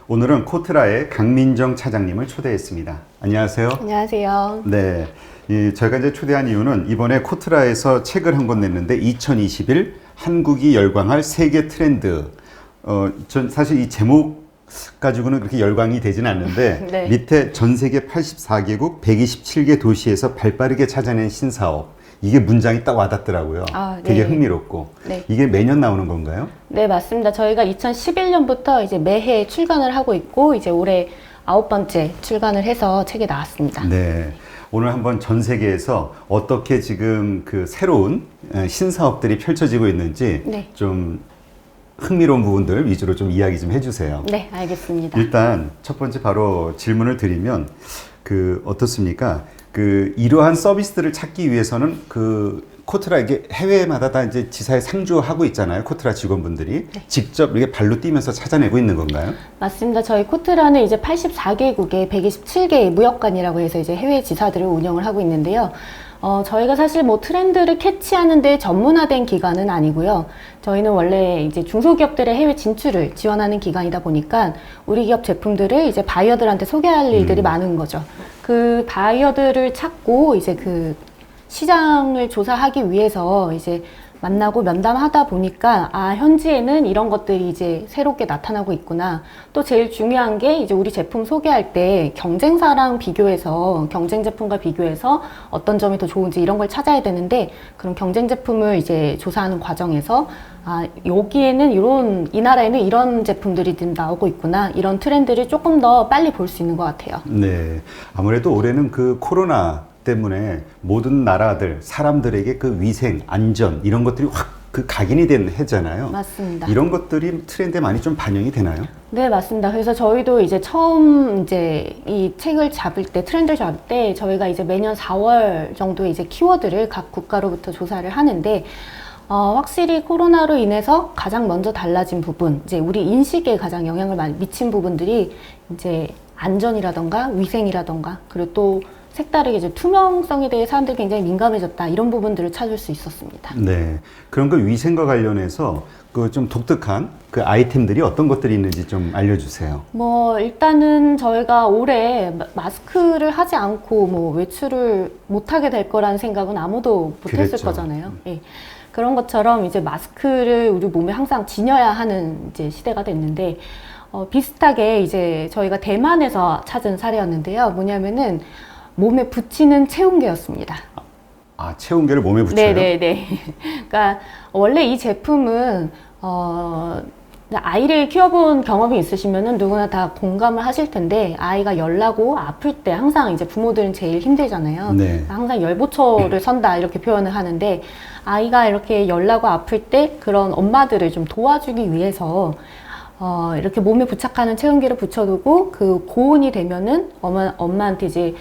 오늘은 코트라의 강민정 차장님을 초대했습니다. 안녕하세요. 안녕하세요. 네, 저희가 이제 초대한 이유는 이번에 코트라에서 책을 한 권 냈는데 2021 한국이 열광할 세계 트렌드. 전 사실 이 제목 가지고는 그렇게 열광이 되진 않는데 네. 밑에 전 세계 84개국 127개 도시에서 발빠르게 찾아낸 신사업. 이게 문장이 딱 와닿더라고요. 되게 네. 흥미롭고. 네. 이게 매년 나오는 건가요? 네, 맞습니다. 저희가 2011년부터 이제 매해 출간을 하고 있고, 이제 올해 9번째 출간을 해서 책이 나왔습니다. 네. 오늘 한번 전 세계에서 어떻게 지금 그 새로운 신사업들이 펼쳐지고 있는지 네. 좀 흥미로운 부분들 위주로 좀 이야기 좀 해주세요. 네, 알겠습니다. 일단 첫 번째 바로 질문을 드리면 어떻습니까? 이러한 서비스들을 찾기 위해서는 코트라 이게 해외마다 다 이제 지사에 상주하고 있잖아요. 코트라 직원분들이 직접 이렇게 발로 뛰면서 찾아내고 있는 건가요? 맞습니다. 저희 코트라는 이제 84개국에 127개의 무역관이라고 해서 이제 해외 지사들을 운영을 하고 있는데요. 저희가 사실 뭐 트렌드를 캐치하는데 전문화된 기관은 아니고요. 저희는 원래 이제 중소기업들의 해외 진출을 지원하는 기관이다 보니까 우리 기업 제품들을 이제 바이어들한테 소개할 일들이 많은 거죠. 그 바이어들을 찾고 이제 그 시장을 조사하기 위해서 이제 만나고 면담하다 보니까 현지에는 이런 것들이 이제 새롭게 나타나고 있구나. 또 제일 중요한 게 이제 우리 제품 소개할 때 경쟁사랑 비교해서 경쟁 제품과 비교해서 어떤 점이 더 좋은지 이런 걸 찾아야 되는데 그런 경쟁 제품을 이제 조사하는 과정에서 여기에는 이 나라에는 이런 제품들이 지금 나오고 있구나. 이런 트렌드를 조금 더 빨리 볼 수 있는 것 같아요. 네. 아무래도 올해는 코로나 때문에 모든 나라들, 사람들에게 위생, 안전 이런 것들이 확 각인이 된 해잖아요. 맞습니다. 이런 것들이 트렌드에 많이 좀 반영이 되나요? 네, 맞습니다. 그래서 저희도 이제 처음 이제 이 책을 잡을 때, 트렌드를 잡을 때 저희가 이제 매년 4월 정도에 이제 키워드를 각 국가로부터 조사를 하는데 확실히 코로나로 인해서 가장 먼저 달라진 부분, 이제 우리 인식에 가장 영향을 많이 미친 부분들이 이제 안전이라던가 위생이라던가 그리고 또 색다르게 이제 투명성에 대해 사람들이 굉장히 민감해졌다 이런 부분들을 찾을 수 있었습니다. 네, 그런 위생과 관련해서 좀 독특한 아이템들이 어떤 것들이 있는지 좀 알려주세요. 일단은 저희가 올해 마스크를 하지 않고 외출을 못하게 될 거라는 생각은 아무도 못했을 그랬죠. 거잖아요. 예. 그런 것처럼 이제 마스크를 우리 몸에 항상 지녀야 하는 이제 시대가 됐는데 비슷하게 이제 저희가 대만에서 찾은 사례였는데요. 뭐냐면은 몸에 붙이는 체온계였습니다. 체온계를 몸에 붙여요? 네네네. 그러니까 원래 이 제품은 아이를 키워본 경험이 있으시면은 누구나 다 공감을 하실 텐데 아이가 열나고 아플 때 항상 이제 부모들은 제일 힘들잖아요. 네. 항상 열보초를 선다 이렇게 표현을 하는데 아이가 이렇게 열나고 아플 때 그런 엄마들을 좀 도와주기 위해서 이렇게 몸에 부착하는 체온계를 붙여두고 그 고온이 되면은 엄마한테 이제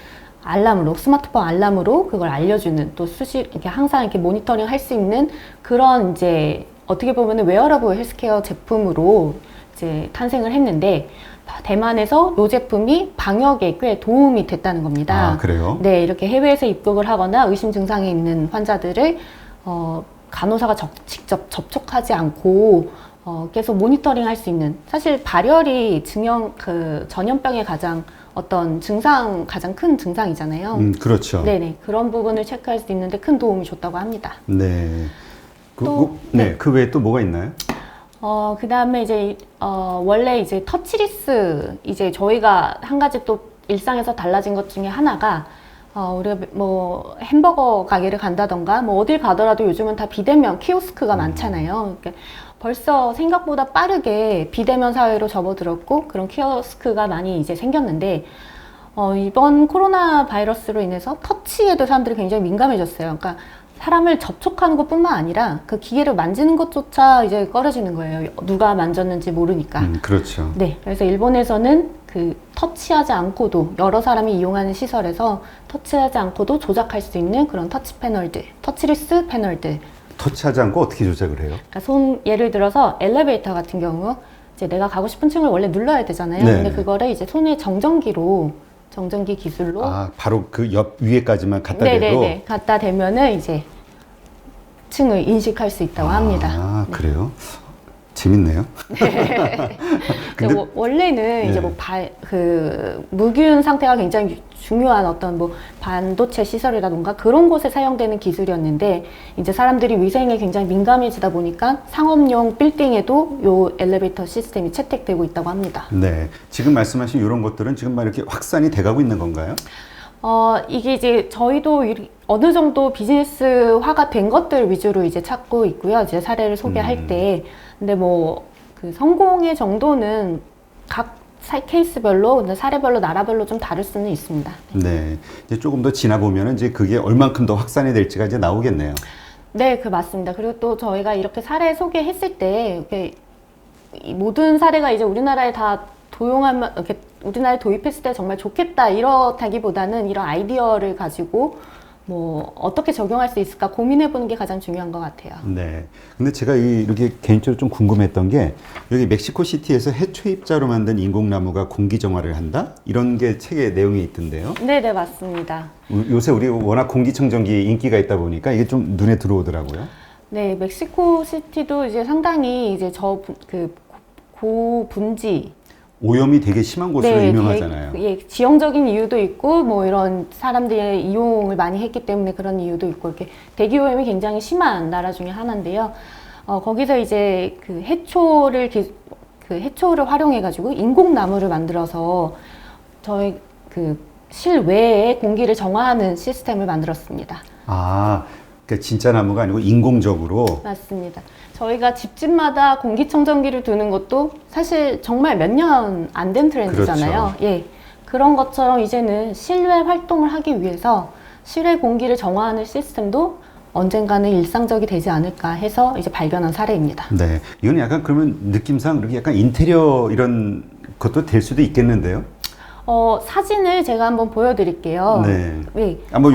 알람으로 스마트폰 알람으로 그걸 알려주는 또 이렇게 항상 이렇게 모니터링 할 수 있는 그런 이제 어떻게 보면은 웨어러블 헬스케어 제품으로 이제 탄생을 했는데 대만에서 이 제품이 방역에 꽤 도움이 됐다는 겁니다. 그래요? 네, 이렇게 해외에서 입국을 하거나 의심 증상이 있는 환자들을 간호사가 직접 접촉하지 않고 계속 모니터링 할 수 있는 사실 발열이 전염병의 가장 큰 증상이잖아요. 그렇죠. 네네. 그런 부분을 체크할 수 있는데 큰 도움이 줬다고 합니다. 네. 네. 그 외에 또 뭐가 있나요? 그 다음에 이제, 원래 이제 터치리스, 이제 저희가 한 가지 또 일상에서 달라진 것 중에 하나가, 우리가 햄버거 가게를 간다던가, 어딜 가더라도 요즘은 다 비대면 키오스크가 많잖아요. 그러니까 벌써 생각보다 빠르게 비대면 사회로 접어들었고, 그런 키오스크가 많이 이제 생겼는데, 이번 코로나 바이러스로 인해서 터치에도 사람들이 굉장히 민감해졌어요. 그러니까 사람을 접촉하는 것뿐만 아니라 그 기계를 만지는 것조차 이제 꺼려지는 거예요. 누가 만졌는지 모르니까. 그렇죠. 네. 그래서 일본에서는 터치하지 않고도 여러 사람이 이용하는 시설에서 터치하지 않고도 조작할 수 있는 그런 터치리스 패널들. 터치하지 않고 어떻게 조작을 해요? 그러니까 예를 들어서 엘리베이터 같은 경우 이제 내가 가고 싶은 층을 원래 눌러야 되잖아요. 네. 근데 그거를 이제 손에 정전기 기술로 바로 그 옆 위에까지만 갖다 대도 네네네 갖다 대면은 이제 층을 인식할 수 있다고 합니다. 그래요? 재밌네요. 근데- 원래는 네. 이제 그 무균 상태가 굉장히 중요한 어떤 뭐 반도체 시설이라던가 그런 곳에 사용되는 기술이었는데 이제 사람들이 위생에 굉장히 민감해지다 보니까 상업용 빌딩에도 요 엘리베이터 시스템이 채택되고 있다고 합니다. 네. 지금 말씀하신 이런 것들은 지금 막 이렇게 확산이 돼가고 있는 건가요? 이게 이제 저희도 어느 정도 비즈니스화가 된 것들 위주로 이제 찾고 있고요. 이제 사례를 소개할 때. 근데 뭐, 그 성공의 정도는 각 케이스별로, 사례별로, 나라별로 좀 다를 수는 있습니다. 네. 이제 조금 더 지나 보면은 이제 그게 얼만큼 더 확산이 될지가 이제 나오겠네요. 네, 맞습니다. 그리고 또 저희가 이렇게 사례 소개했을 때, 이렇게 이 모든 사례가 이제 우리나라에 다 도용하면, 이렇게 우리나라에 도입했을 때 정말 좋겠다, 이렇다기보다는 이런 아이디어를 가지고 뭐, 어떻게 적용할 수 있을까 고민해 보는 게 가장 중요한 것 같아요. 네. 근데 제가 이렇게 개인적으로 좀 궁금했던 게 여기 멕시코 시티에서 해초 입자로 만든 인공나무가 공기 정화를 한다? 이런 게 책에 내용이 있던데요. 네, 맞습니다. 요새 우리 워낙 공기청정기 인기가 있다 보니까 이게 좀 눈에 들어오더라고요. 네, 멕시코 시티도 이제 상당히 이제 고분지 오염이 되게 심한 곳으로 네, 유명하잖아요. 지형적인 이유도 있고 뭐 이런 사람들의 이용을 많이 했기 때문에 그런 이유도 있고 이렇게 대기 오염이 굉장히 심한 나라 중에 하나인데요. 거기서 이제 그 해초를 활용해 가지고 인공나무를 만들어서 저희 그 실외에 공기를 정화하는 시스템을 만들었습니다. 아, 그러니까 진짜 나무가 아니고 인공적으로. 맞습니다. 저희가 집집마다 공기청정기를 두는 것도 사실 정말 몇 년 안 된 트렌드잖아요. 그렇죠. 예. 그런 것처럼 이제는 실외 활동을 하기 위해서 실외 공기를 정화하는 시스템도 언젠가는 일상적이 되지 않을까 해서 이제 발견한 사례입니다. 네. 이건 약간 그러면 느낌상 그렇게 약간 인테리어 이런 것도 될 수도 있겠는데요? 사진을 제가 한번 보여드릴게요. 네. 예. 한번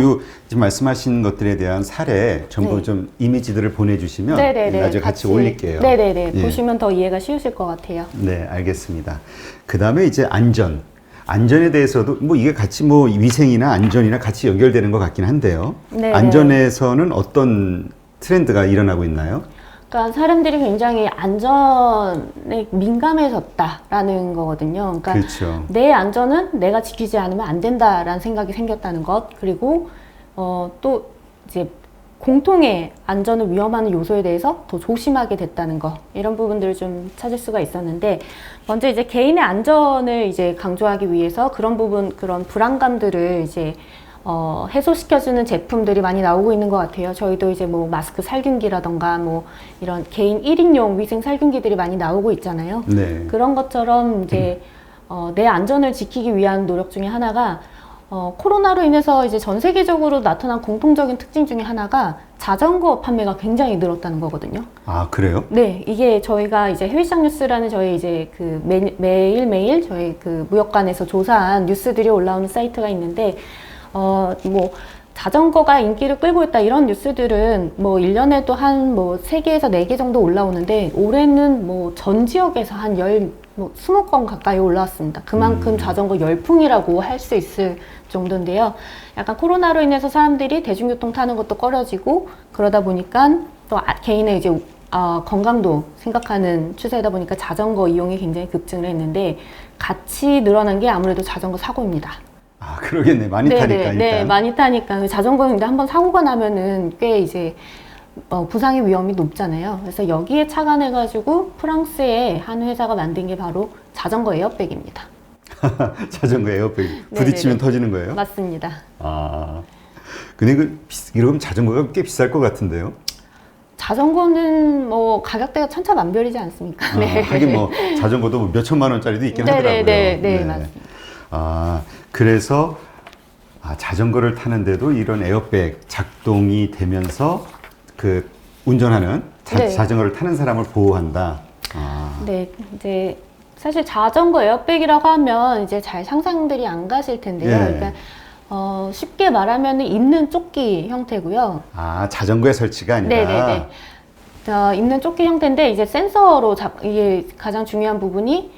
지금 말씀하신 것들에 대한 사례 전부 네. 좀 이미지들을 보내주시면 네네네. 나중에 같이 올릴게요. 네네네. 예. 보시면 더 이해가 쉬우실 것 같아요. 네, 알겠습니다. 그 다음에 이제 안전. 안전에 대해서도 뭐 이게 같이 뭐 위생이나 안전이나 같이 연결되는 것 같긴 한데요. 네네. 안전에서는 어떤 트렌드가 일어나고 있나요? 그러니까 사람들이 굉장히 안전에 민감해졌다라는 거거든요. 그러니까 그렇죠. 내 안전은 내가 지키지 않으면 안 된다라는 생각이 생겼다는 것. 그리고 또 이제 공통의 안전을 위험하는 요소에 대해서 더 조심하게 됐다는 거. 이런 부분들을 좀 찾을 수가 있었는데 먼저 이제 개인의 안전을 이제 강조하기 위해서 그런 불안감들을 이제 해소시켜주는 제품들이 많이 나오고 있는 것 같아요. 저희도 이제 뭐 마스크 살균기라던가 뭐 이런 개인 1인용 위생 살균기들이 많이 나오고 있잖아요. 네. 그런 것처럼 이제 내 안전을 지키기 위한 노력 중에 하나가 코로나로 인해서 이제 전 세계적으로 나타난 공통적인 특징 중에 하나가 자전거 판매가 굉장히 늘었다는 거거든요. 아, 그래요? 네, 이게 저희가 이제 해외시장 뉴스라는 저희 이제 그 매일매일 저희 그 무역관에서 조사한 뉴스들이 올라오는 사이트가 있는데 뭐 자전거가 인기를 끌고 있다 이런 뉴스들은 뭐 1년에도 한 뭐 3개에서 4개 정도 올라오는데 올해는 뭐 전 지역에서 한 20건 가까이 올라왔습니다. 그만큼 자전거 열풍이라고 할 수 있을 정도인데요. 약간 코로나로 인해서 사람들이 대중교통 타는 것도 꺼려지고 그러다 보니까 또 개인의 이제 건강도 생각하는 추세이다 보니까 자전거 이용이 굉장히 급증을 했는데 같이 늘어난 게 아무래도 자전거 사고입니다. 아, 그러겠네. 많이 네네, 타니까 일단. 네, 많이 타니까. 자전거는 근데 한번 사고가 나면은 꽤 이제 부상의 위험이 높잖아요. 그래서 여기에 착안해가지고 프랑스의 한 회사가 만든 게 바로 자전거 에어백입니다. 자전거 에어백 부딪히면 네네네. 터지는 거예요? 맞습니다. 아. 근데 이러면 자전거가 꽤 비쌀 것 같은데요? 자전거는 뭐 가격대가 천차만별이지 않습니까? 네. 하긴 뭐 자전거도 뭐 몇 천만 원짜리도 있긴 하더라고요. 네, 맞습니다. 아, 그래서 자전거를 타는데도 이런 에어백 작동이 되면서 그 운전하는 네. 자전거를 타는 사람을 보호한다. 아. 네, 이제 사실 자전거 에어백이라고 하면 이제 잘 상상들이 안 가실 텐데요. 예. 그러니까 쉽게 말하면 있는 조끼 형태고요. 아, 자전거에 설치가 아니라. 네네네. 있는 조끼 형태인데 이제 센서로 이게 가장 중요한 부분이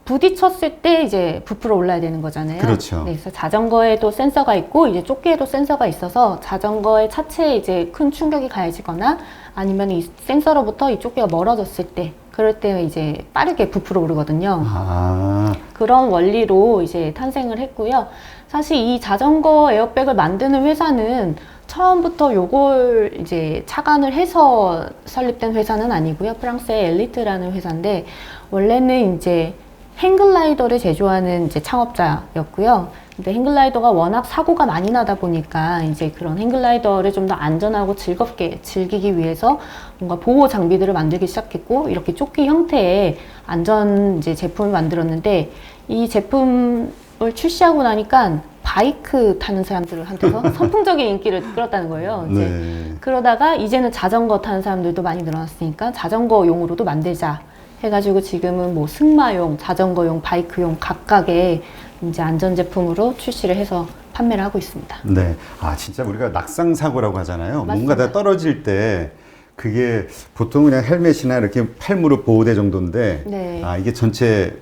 부딪혔을 때 이제 부풀어 올라야 되는 거잖아요. 그렇죠. 네, 그래서 자전거에도 센서가 있고 이제 조끼에도 센서가 있어서 자전거의 차체에 이제 큰 충격이 가해지거나 아니면 이 센서로부터 이 조끼가 멀어졌을 때 그럴 때 이제 빠르게 부풀어 오르거든요. 아, 그런 원리로 이제 탄생을 했고요. 사실 이 자전거 에어백을 만드는 회사는 처음부터 요걸 이제 착안을 해서 설립된 회사는 아니고요. 프랑스의 엘리트라는 회사인데 원래는 이제 행글라이더를 제조하는 이제 창업자였고요. 근데 행글라이더가 워낙 사고가 많이 나다 보니까 이제 그런 행글라이더를 좀 더 안전하고 즐겁게 즐기기 위해서 뭔가 보호 장비들을 만들기 시작했고 이렇게 조끼 형태의 안전 이제 제품을 만들었는데 이 제품을 출시하고 나니까 바이크 타는 사람들한테서 선풍적인 인기를 끌었다는 거예요. 이제 네. 그러다가 이제는 자전거 타는 사람들도 많이 늘어났으니까 자전거용으로도 만들자 해가지고 지금은 뭐 승마용, 자전거용, 바이크용 각각의 이제 안전 제품으로 출시를 해서 판매를 하고 있습니다. 네. 아, 진짜 우리가 낙상 사고라고 하잖아요. 맞습니다. 뭔가 다 떨어질 때 그게 보통 그냥 헬멧이나 이렇게 팔 무릎 보호대 정도인데 네. 아, 이게 전체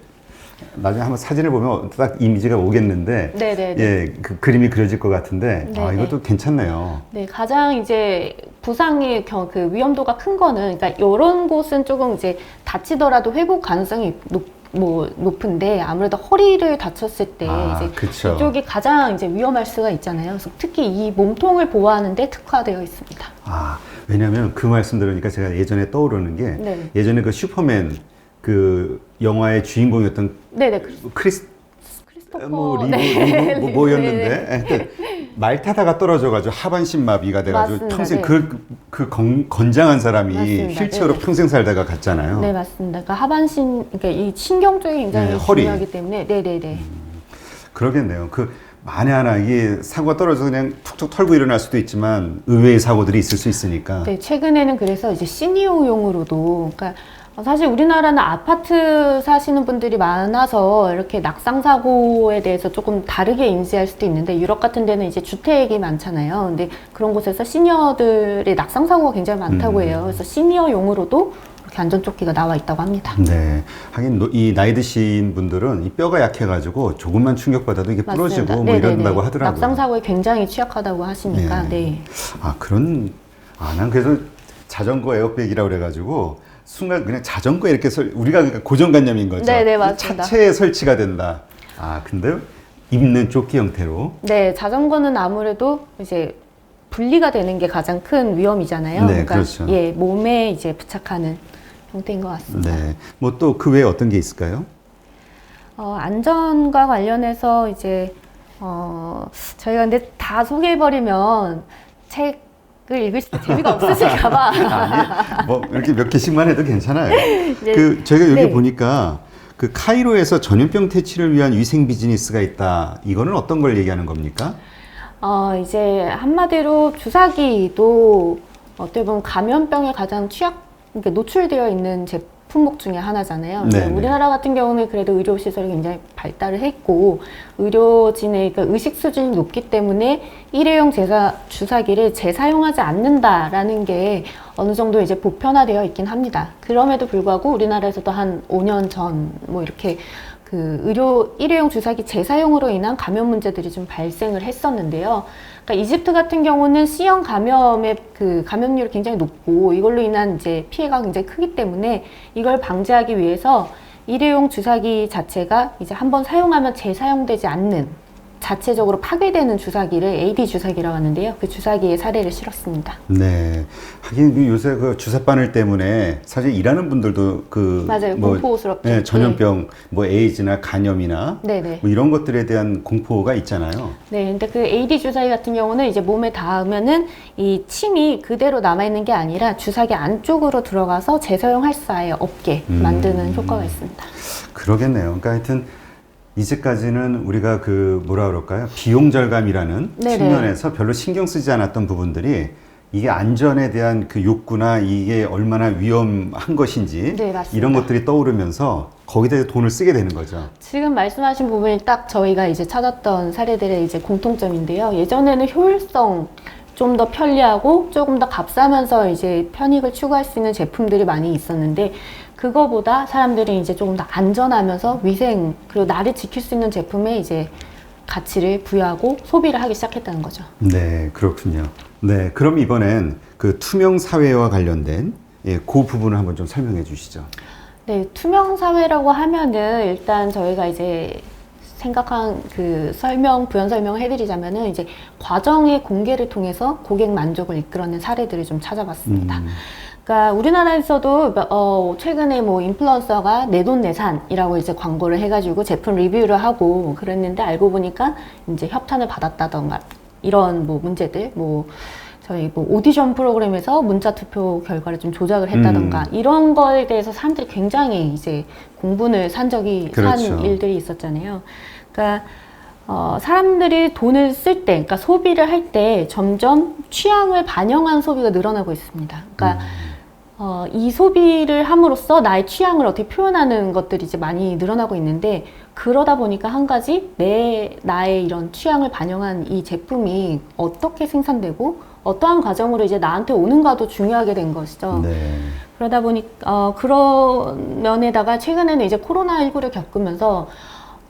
나중에 한번 사진을 보면 딱 이미지가 오겠는데 네네네. 예, 그 그림이 그려질 것 같은데 아, 네네. 이것도 괜찮네요. 네, 가장 이제 부상의 그 위험도가 큰 거는, 그러니까 이런 곳은 조금 이제 다치더라도 회복 가능성이 높은데 아무래도 허리를 다쳤을 때 아, 이제 그쵸. 이쪽이 가장 이제 위험할 수가 있잖아요. 그래서 특히 이 몸통을 보호하는데 특화되어 있습니다. 아, 왜냐면 그 말씀 들으니까 제가 예전에 떠오르는 게 네. 예전에 그 슈퍼맨 그 영화의 주인공이었던 네네. 크리스토퍼 크리스토퍼. 리브 네. 뭐였는데 하여튼 말 타다가 떨어져가지고 하반신 마비가 돼가지고 맞습니다. 평생 네. 건장한 사람이 맞습니다. 휠체어로 네. 평생 살다가 갔잖아요. 네, 맞습니다. 그러니까 하반신, 그러니까 이 신경 쪽이 굉장히 네, 허리. 중요하기 때문에, 네네네. 그러겠네요. 그 만에 하나 이게 사고가 떨어져서 그냥 툭툭 털고 일어날 수도 있지만 의외의 사고들이 있을 수 있으니까. 네, 최근에는 그래서 이제 시니어용으로도, 그러니까 사실 우리나라는 아파트 사시는 분들이 많아서 이렇게 낙상 사고에 대해서 조금 다르게 인지할 수도 있는데 유럽 같은 데는 이제 주택이 많잖아요. 근데 그런 곳에서 시니어들의 낙상 사고가 굉장히 많다고 해요. 그래서 시니어용으로도 이렇게 안전조끼가 나와 있다고 합니다. 네. 하긴 이 나이 드신 분들은 이 뼈가 약해가지고 조금만 충격받아도 이게 부러지고 맞습니다. 뭐 네네네. 이런다고 하더라고요. 낙상 사고에 굉장히 취약하다고 하시니까, 네. 네. 아, 난 그래서 자전거 에어백이라고 그래가지고 순간 그냥 자전거 이렇게 우리가 그러니까 고정관념인 거죠. 네네, 맞습니다. 차체에 설치가 된다. 아, 근데 입는 조끼 형태로. 네, 자전거는 아무래도 이제 분리가 되는 게 가장 큰 위험이잖아요. 네, 그렇죠. 예, 몸에 이제 부착하는 형태인 것 같습니다. 네. 뭐 또 그 외에 어떤 게 있을까요? 안전과 관련해서 이제 저희가 근데 다 소개해버리면 책을 읽으실 때 재미가 없으실까봐. 아니, 뭐 이렇게 몇 개씩만 해도 괜찮아요. 네. 그 저희가 여기 네. 보니까 그 카이로에서 전염병 퇴치를 위한 위생 비즈니스가 있다. 이거는 어떤 걸 얘기하는 겁니까? 이제 한마디로 주사기도 어떻게 보면 감염병에 가장 그러니까 노출되어 있는 품목 중에 하나잖아요. 네, 그러니까 우리나라 같은 경우는 그래도 의료 시설이 굉장히 발달을 했고 의료진의 그러니까 의식 수준이 높기 때문에 일회용 주사기를 재사용하지 않는다라는 게 어느 정도 이제 보편화되어 있긴 합니다. 그럼에도 불구하고 우리나라에서도 한 5년 전 뭐 이렇게 그 일회용 주사기 재사용으로 인한 감염 문제들이 좀 발생을 했었는데요. 그러니까 이집트 같은 경우는 C형 감염의 그 감염률이 굉장히 높고 이걸로 인한 이제 피해가 굉장히 크기 때문에 이걸 방지하기 위해서 일회용 주사기 자체가 이제 한번 사용하면 재사용되지 않는 자체적으로 파괴되는 주사기를 AD 주사기라고 하는데요. 그 주사기에 사례를 실었습니다. 네. 하긴 그 요새 그 주사 바늘 때문에 사실 일하는 분들도 그 맞아요. 공포스럽게. 네, 전염병 뭐 에이즈나 간염이나 네네. 뭐 이런 것들에 대한 공포가 있잖아요. 네, 근데 그 AD 주사기 같은 경우는 이제 몸에 닿으면은 이 침이 그대로 남아있는 게 아니라 주사기 안쪽으로 들어가서 재사용할 수 아예 없게 만드는 효과가 있습니다. 그러겠네요. 그러니까 하여튼 이제까지는 우리가 그 뭐라 그럴까요? 비용 절감이라는 네네. 측면에서 별로 신경 쓰지 않았던 부분들이 이게 안전에 대한 그 욕구나 이게 얼마나 위험한 것인지 네, 맞습니다. 이런 것들이 떠오르면서 거기다 돈을 쓰게 되는 거죠. 지금 말씀하신 부분이 딱 저희가 이제 찾았던 사례들의 이제 공통점인데요. 예전에는 효율성 좀 더 편리하고 조금 더 값싸면서 이제 편익을 추구할 수 있는 제품들이 많이 있었는데 그거보다 사람들이 이제 조금 더 안전하면서 위생 그리고 나를 지킬 수 있는 제품에 이제 가치를 부여하고 소비를 하기 시작했다는 거죠. 네, 그렇군요. 네, 그럼 이번엔 그 투명 사회와 관련된 그 부분을 한번 좀 설명해 주시죠. 네, 투명 사회라고 하면은 일단 저희가 이제 생각한 그 부연 설명을 해드리자면은 이제 과정의 공개를 통해서 고객 만족을 이끌어낸 사례들을 좀 찾아봤습니다. 그러니까 우리나라에서도 최근에 뭐 인플루언서가 내돈내산이라고 이제 광고를 해가지고 제품 리뷰를 하고 그랬는데 알고 보니까 이제 협찬을 받았다던가 이런 뭐 문제들 저희 오디션 프로그램에서 문자 투표 결과를 좀 조작을 했다던가 이런 거에 대해서 사람들이 굉장히 이제 공분을 산 일들이 있었잖아요. 그러니까 사람들이 돈을 쓸 때, 그러니까 소비를 할 때 점점 취향을 반영한 소비가 늘어나고 있습니다. 그러니까 이 소비를 함으로써 나의 취향을 어떻게 표현하는 것들이 이제 많이 늘어나고 있는데 그러다 보니까 한 가지 나의 이런 취향을 반영한 이 제품이 어떻게 생산되고 어떠한 과정으로 이제 나한테 오는가도 중요하게 된 것이죠. 네. 그러다 보니 그런 면에다가 최근에는 이제 코로나19를 겪으면서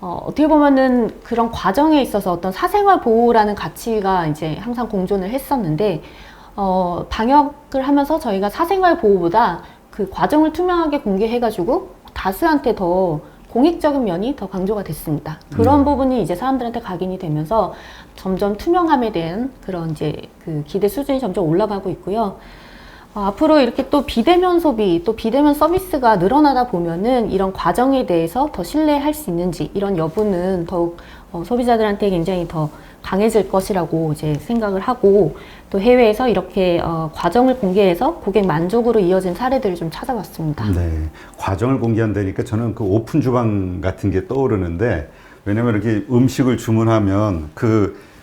어떻게 보면은 그런 과정에 있어서 어떤 사생활 보호라는 가치가 이제 항상 공존을 했었는데 방역을 하면서 저희가 사생활 보호보다 그 과정을 투명하게 공개해가지고 다수한테 더 공익적인 면이 더 강조가 됐습니다. 그런 부분이 이제 사람들한테 각인이 되면서 점점 투명함에 대한 그런 이제 그 기대 수준이 점점 올라가고 있고요. 앞으로 이렇게 또 비대면 소비, 또 비대면 서비스가 늘어나다 보면은 이런 과정에 대해서 더 신뢰할 수 있는지 이런 여부는 더욱 소비자들한테 굉장히 더 강해질 것이라고 이제 생각을 하고 또 해외에서 이렇게 과정을 공개해서 고객 만족으로 이어진 사례들을 좀 찾아봤습니다. 네, 과정을 공개한다니까 저는 그 오픈 주방 같은 게 떠오르는데 왜냐면 이렇게 음식을 주문하면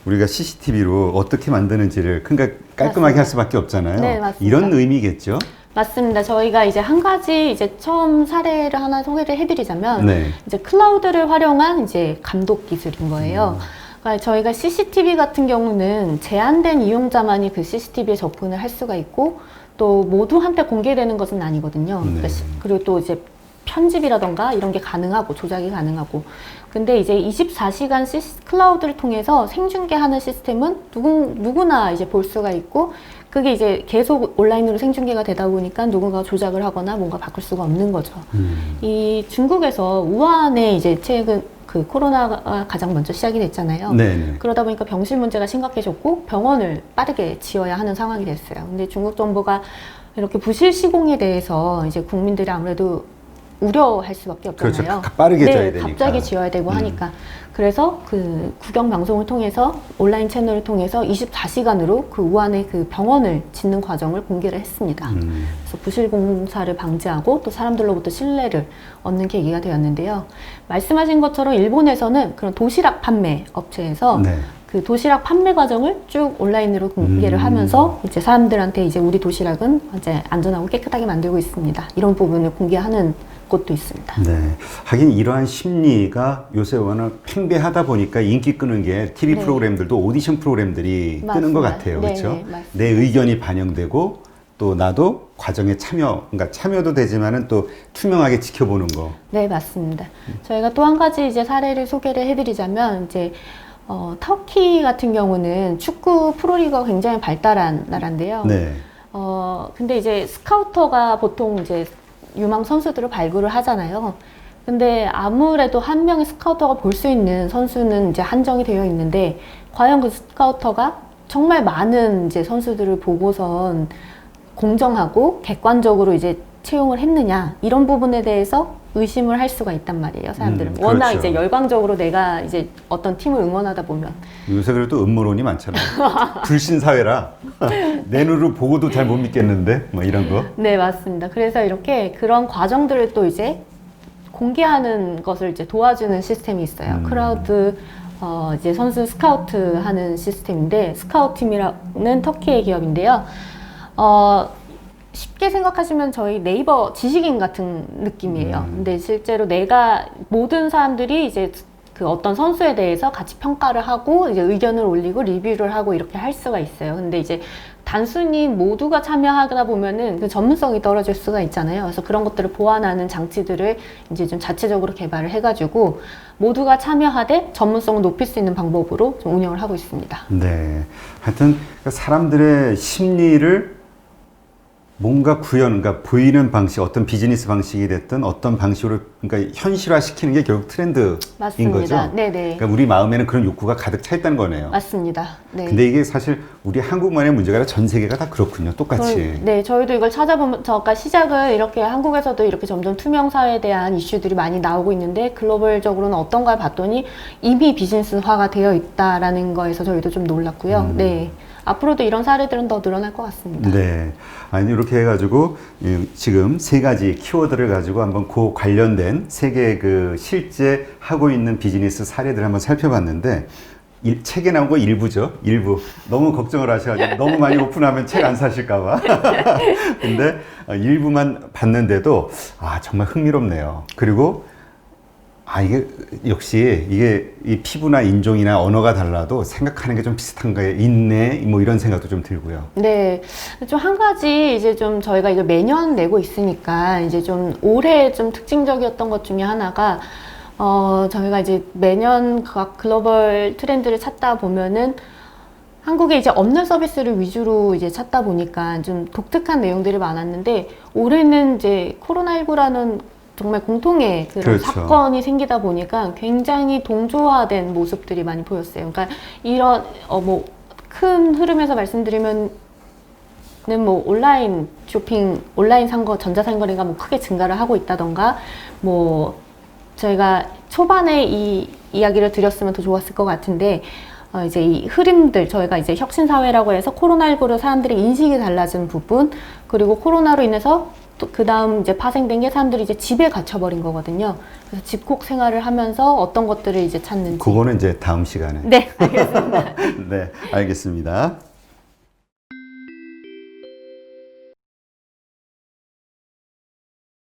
우리가 CCTV로 어떻게 만드는지를 깔끔하게 맞습니다. 할 수밖에 없잖아요. 네, 맞습니다. 이런 의미겠죠? 맞습니다. 저희가 이제 한 가지 이제 처음 사례를 하나 소개를 해드리자면 네. 이제 클라우드를 활용한 이제 감독 기술인 거예요. 그러니까 저희가 CCTV 같은 경우는 제한된 이용자만이 그 CCTV에 접근을 할 수가 있고 또 모두한테 공개되는 것은 아니거든요. 네. 그리고 또 이제 편집이라던가 이런 게 가능하고 조작이 가능하고 근데 이제 24시간 클라우드를 통해서 생중계하는 시스템은 누구나 이제 볼 수가 있고 그게 이제 계속 온라인으로 생중계가 되다 보니까 누군가 조작을 하거나 뭔가 바꿀 수가 없는 거죠. 이 중국에서 우한에 이제 최근 그 코로나가 가장 먼저 시작이 됐잖아요. 네네. 그러다 보니까 병실 문제가 심각해졌고 병원을 빠르게 지어야 하는 상황이 됐어요. 근데 중국 정부가 이렇게 부실 시공에 대해서 이제 국민들이 아무래도 우려할 수밖에 없잖아요. 그렇죠. 빠르게 져야 되니까. 갑자기 지어야 되고 하니까. 그래서 그 국영 방송을 통해서 온라인 채널을 통해서 24시간으로 그 우한의 그 병원을 짓는 과정을 공개를 했습니다. 그래서 부실 공사를 방지하고 또 사람들로부터 신뢰를 얻는 계기가 되었는데요. 말씀하신 것처럼 일본에서는 그런 도시락 판매 업체에서 네. 그 도시락 판매 과정을 쭉 온라인으로 공개를 하면서 이제 사람들한테 이제 우리 도시락은 이제 안전하고 깨끗하게 만들고 있습니다. 이런 부분을 공개하는 곳도 있습니다. 네. 하긴 이러한 심리가 요새 워낙 팽배하다 보니까 인기 끄는 게 TV 네. 프로그램들도 오디션 프로그램들이 끄는 것 맞습니다. 같아요. 네, 그렇죠? 네, 맞습니다. 내 의견이 반영되고 또 나도 과정에 그러니까 참여도 되지만은 또 투명하게 지켜보는 거. 네, 맞습니다. 저희가 또 한 가지 이제 사례를 소개를 해드리자면 이제 터키 같은 경우는 축구 프로리그가 굉장히 발달한 나라인데요. 네. 근데 이제 스카우터가 보통 이제 유망 선수들을 발굴을 하잖아요. 근데 아무래도 한 명의 스카우터가 볼 수 있는 선수는 이제 한정이 되어 있는데 과연 그 스카우터가 정말 많은 이제 선수들을 보고선 공정하고 객관적으로 이제 채용을 했느냐 이런 부분에 대해서 의심을 할 수가 있단 말이에요, 사람들은. 그렇죠. 워낙 이제 열광적으로 내가 이제 어떤 팀을 응원하다 보면. 요새 그래도 음모론이 많잖아요. 불신 사회라 내 눈으로 보고도 잘 못 믿겠는데 뭐 이런 거. 네, 맞습니다. 그래서 이렇게 그런 과정들을 또 이제 공개하는 것을 이제 도와주는 시스템이 있어요. 크라우드 이제 선수 스카우트 하는 시스템인데 스카우트팀이라는 터키의 기업인데요. 쉽게 생각하시면 저희 네이버 지식인 같은 느낌이에요. 근데 실제로 모든 사람들이 이제 그 어떤 선수에 대해서 같이 평가를 하고 이제 의견을 올리고 리뷰를 하고 이렇게 할 수가 있어요. 근데 이제 단순히 모두가 참여하다 보면은 그 전문성이 떨어질 수가 있잖아요. 그래서 그런 것들을 보완하는 장치들을 이제 좀 자체적으로 개발을 해가지고 모두가 참여하되 전문성을 높일 수 있는 방법으로 좀 운영을 하고 있습니다. 네. 하여튼 사람들의 심리를 뭔가 그러니까 보이는 방식, 어떤 비즈니스 방식이 됐든 어떤 방식으로 그러니까 현실화시키는 게 결국 트렌드인 맞습니다. 거죠. 네네. 그러니까 우리 마음에는 그런 욕구가 가득 차 있다는 거네요. 맞습니다. 네. 근데 이게 사실 우리 한국만의 문제가 아니라 전 세계가 다 그렇군요. 똑같이. 네, 저희도 이걸 찾아보면, 저가 시작을 이렇게 한국에서도 이렇게 점점 투명사에 대한 이슈들이 많이 나오고 있는데 글로벌적으로는 어떤가 봤더니 이미 비즈니스화가 되어 있다라는 거에서 저희도 좀 놀랐고요. 네. 앞으로도 이런 사례들은 더 늘어날 것 같습니다. 네. 아니, 이렇게 해가지고, 지금 세 가지 키워드를 가지고 한번 그 관련된 세계 그 실제 하고 있는 비즈니스 사례들을 한번 살펴봤는데, 책에 나온 거 일부죠. 일부. 너무 걱정을 하셔가지고, 너무 많이 오픈하면 책 안 사실까봐. 근데 일부만 봤는데도, 정말 흥미롭네요. 그리고, 이게 역시 이게 이 피부나 인종이나 언어가 달라도 생각하는 게 좀 비슷한 게 있네 뭐 이런 생각도 좀 들고요. 네, 좀 한 가지 이제 좀 저희가 이걸 매년 내고 있으니까 이제 좀 올해 좀 특징적이었던 것 중에 하나가 저희가 이제 매년 각 글로벌 트렌드를 찾다 보면은 한국에 이제 없는 서비스를 위주로 이제 찾다 보니까 좀 독특한 내용들이 많았는데 올해는 이제 코로나19라는 정말 공통의 그런 그렇죠. 사건이 생기다 보니까 굉장히 동조화된 모습들이 많이 보였어요. 그러니까 이런 뭐 큰 흐름에서 말씀드리면은 뭐 온라인 쇼핑, 온라인 상거, 전자상거래가 뭐 크게 증가를 하고 있다던가 뭐 저희가 초반에 이 이야기를 드렸으면 더 좋았을 것 같은데 이제 이 흐름들 저희가 이제 혁신사회라고 해서 코로나19로 사람들의 인식이 달라진 부분 그리고 코로나로 인해서 또 그 다음 이제 파생된 게 사람들이 이제 집에 갇혀버린 거거든요. 그래서 집콕 생활을 하면서 어떤 것들을 이제 찾는지. 그거는 이제 다음 시간에. 네, 알겠습니다. 네, 알겠습니다.